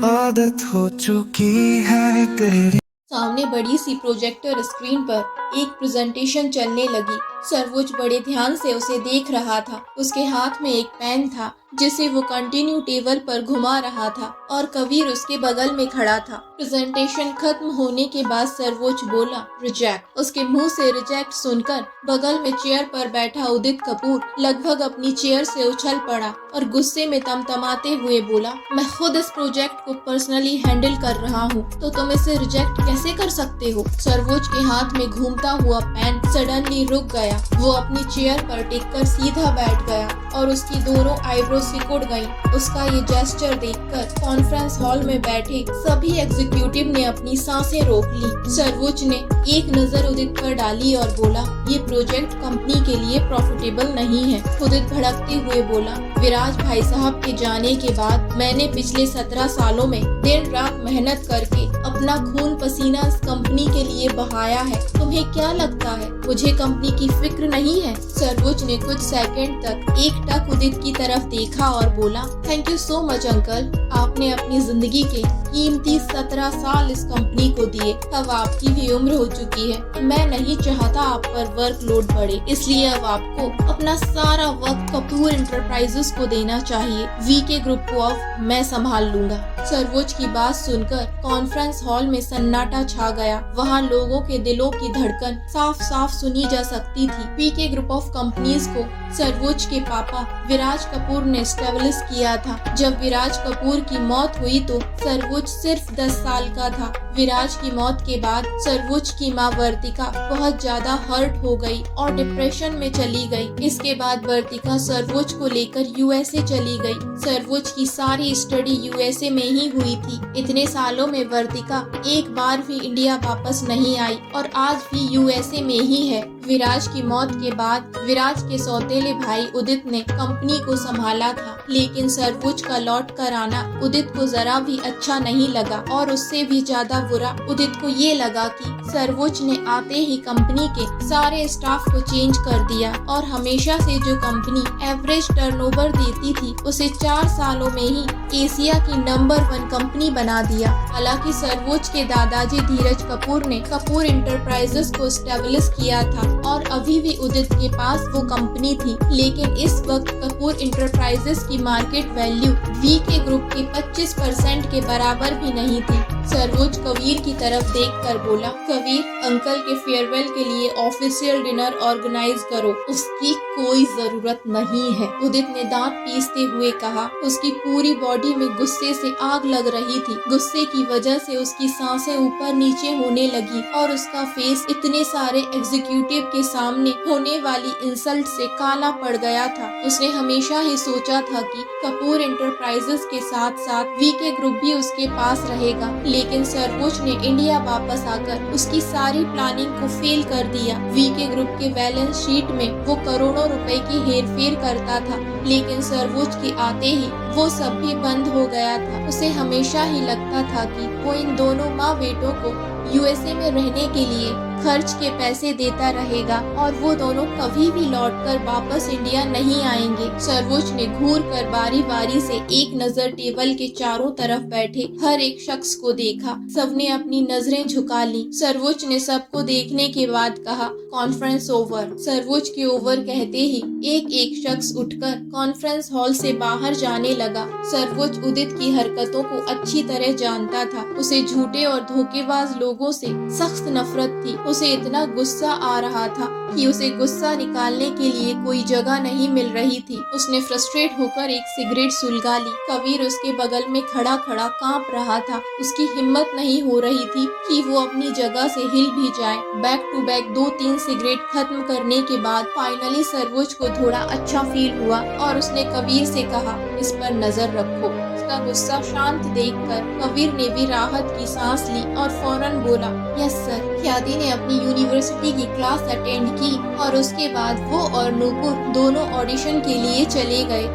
आदत हो चुकी है तेरी। सामने बड़ी सी प्रोजेक्टर स्क्रीन पर एक प्रेजेंटेशन चलने लगी। सर्वोज बड़े ध्यान से उसे देख रहा था। उसके हाथ में एक पेन था जिसे वो कंटिन्यू टेबल पर घुमा रहा था और कबीर उसके बगल में खड़ा था। प्रेजेंटेशन खत्म होने के बाद सर्वोज बोला, रिजेक्ट। उसके मुंह से रिजेक्ट सुनकर बगल में चेयर पर बैठा उदित कपूर लगभग अपनी चेयर से उछल पड़ा और गुस्से में तमतमाते हुए बोला, मैं खुद इस प्रोजेक्ट को पर्सनली हैंडल कर रहा हूँ, तो तुम इसे रिजेक्ट कैसे कर सकते हो? सर्वोज के हाथ में घूमता हुआ पेन सडनली रुक गया। वो अपनी चेयर पर टिककर सीधा बैठ गया और उसकी दोनों आईब्रो सिकुड़ गईं। उसका ये जेस्चर देखकर कॉन्फ्रेंस हॉल में बैठे सभी एग्जीक्यूटिव ने अपनी सांसें रोक ली। सर्वोज ने एक नजर उदित पर डाली और बोला, ये प्रोजेक्ट कंपनी के लिए प्रॉफिटेबल नहीं है। उदित भड़कते हुए बोला, विराज भाई साहब के जाने के बाद मैंने पिछले 17 सालों में दिन रात मेहनत करके अपना खून पसीना इस कंपनी के लिए बहाया है। तुम्हें क्या लगता है मुझे कंपनी की फिक्र नहीं है? सर्वोज ने कुछ सेकंड तक एकटक उदित की तरफ देखा और बोला, thank you so much uncle. आपने अपनी जिंदगी के कीमती 17 साल इस कंपनी को दिए। अब आपकी भी उम्र हो चुकी है। मैं नहीं चाहता आप पर वर्कलोड बढ़े, इसलिए अब आपको अपना सारा वक्त कपूर इंटरप्राइजेस को देना चाहिए। वीके ग्रुप को अब मैं संभाल लूंगा। सर्वोज की बात सुनकर कॉन्फ्रेंस हॉल में सन्नाटा छा गया। वहाँ लोगों के दिलों की धड़कन साफ साफ सुनी जा सकती थी। वीके ग्रुप ऑफ कंपनीज को सर्वोज के पापा विराज कपूर ने एस्टेब्लिश किया था। जब विराज कपूर की मौत हुई तो सर्वोज सिर्फ 10 साल का था। विराज की मौत के बाद सर्वोज की माँ वर्तिका बहुत ज्यादा हर्ट हो गई और डिप्रेशन में चली गई। इसके बाद वर्तिका सर्वोज को लेकर यूएसए चली गई। सर्वोज की सारी स्टडी यूएसए में ही हुई थी। इतने सालों में वर्तिका एक बार भी इंडिया वापस नहीं आई और आज भी यूएसए में ही है। विराज की मौत के बाद विराज के सौतेले भाई उदित ने कंपनी को संभाला था, लेकिन सर्वोज का लौट कर आना उदित को जरा भी अच्छा नहीं लगा और उससे भी ज्यादा बुरा उदित को ये लगा कि सर्वोज ने आते ही कंपनी के सारे स्टाफ को चेंज कर दिया और हमेशा से जो कंपनी एवरेज टर्नओवर देती थी उसे 4 सालों में ही एशिया की नंबर 1 कंपनी बना दिया। हालांकि सर्वोज के दादाजी धीरज कपूर ने कपूर इंटरप्राइजेस को एस्टेब्लिश किया था और अभी भी उदित के पास वो कंपनी थी, लेकिन इस वक्त कपूर इंटरप्राइजेस की मार्केट वैल्यू वीके ग्रुप के 25% के बराबर भी नहीं थी। सर्वोज कबीर की तरफ देखकर बोला, कबीर अंकल के फेयरवेल के लिए ऑफिशियल डिनर ऑर्गेनाइज करो, उसकी कोई जरूरत नहीं है। उदित ने दांत पीसते हुए कहा। उसकी पूरी बॉडी में गुस्से से आग लग रही थी। गुस्से की वजह से उसकी सांसें ऊपर नीचे होने लगी और उसका फेस इतने सारे एग्जीक्यूटिव के सामने होने वाली इंसल्ट से काला पड़ गया था। उसने हमेशा ही सोचा था कि कपूर इंटरप्राइजेस के साथ साथ वीके ग्रुप भी उसके पास रहेगा, लेकिन सर्वोज ने इंडिया वापस आकर उसकी सारी प्लानिंग को फेल कर दिया। वीके ग्रुप के बैलेंस शीट में वो करोड़ों रुपए की हेरफेर करता था, लेकिन सर्वोज के आते ही वो सब भी बंद हो गया था। उसे हमेशा ही लगता था कि वो इन दोनों माँ बेटों को यूएसए में रहने के लिए खर्च के पैसे देता रहेगा और वो दोनों कभी भी लौटकर वापस इंडिया नहीं आएंगे। सर्वोज ने घूर कर बारी बारी से एक नजर टेबल के चारों तरफ बैठे हर एक शख्स को देखा। सबने अपनी नजरें झुका ली। सर्वोज ने सबको देखने के बाद कहा, कॉन्फ्रेंस ओवर। सर्वोज के ओवर कहते ही एक एक शख्स उठकर कॉन्फ्रेंस हॉल से बाहर जाने लगा। सर्वोज उदित की हरकतों को अच्छी तरह जानता था। उसे झूठे और धोखेबाज लोगों से सख्त नफरत थी। उसे इतना गुस्सा आ रहा था कि उसे गुस्सा निकालने के लिए कोई जगह नहीं मिल रही थी। उसने फ्रस्ट्रेट होकर एक सिगरेट सुलगा ली। कबीर उसके बगल में खड़ा खड़ा कांप रहा था। उसकी हिम्मत नहीं हो रही थी कि वो अपनी जगह से हिल भी जाए। बैक टू बैक 2-3 सिगरेट खत्म करने के बाद फाइनली सर्वोज को थोड़ा अच्छा फील हुआ और उसने कबीर से कहा, इस पर नजर रखो। उसका गुस्सा शांत देखकर कबीर ने भी राहत की सांस ली और फौरन बोला, यस सर। ख्याति ने अपनी यूनिवर्सिटी की क्लास अटेंड की और उसके बाद वो और नूपुर दोनों ऑडिशन के लिए चले गए।